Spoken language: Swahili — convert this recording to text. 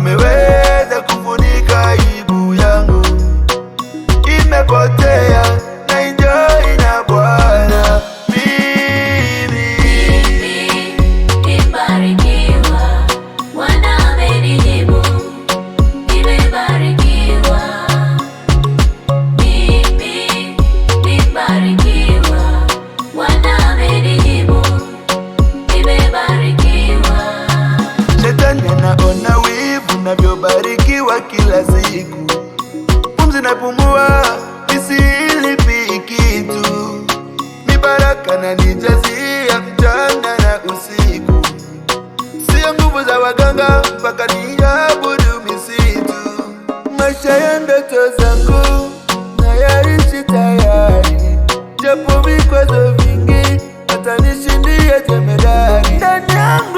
ameweza kufunika aibu yangu. Imepotea na enjoy na Bwana. Mimi nimebarikiwa, Bwana amenijibu. Nimebarikiwa, mimi nimebarikiwa, Bwana amenijibu. Nimebarikiwa. Shetani anaona wivu navyobarikiwa kila siku. Pumzi napumua isilipi kitu. Mibaraka na nijazia mchana na usiku. Sio nguvu za waganga mpaka niabudu misitu. Maisha ya ndoto zangu nayaishi tayari, japo vikwazo vingi hata nishindie jemedari. Ndani yangu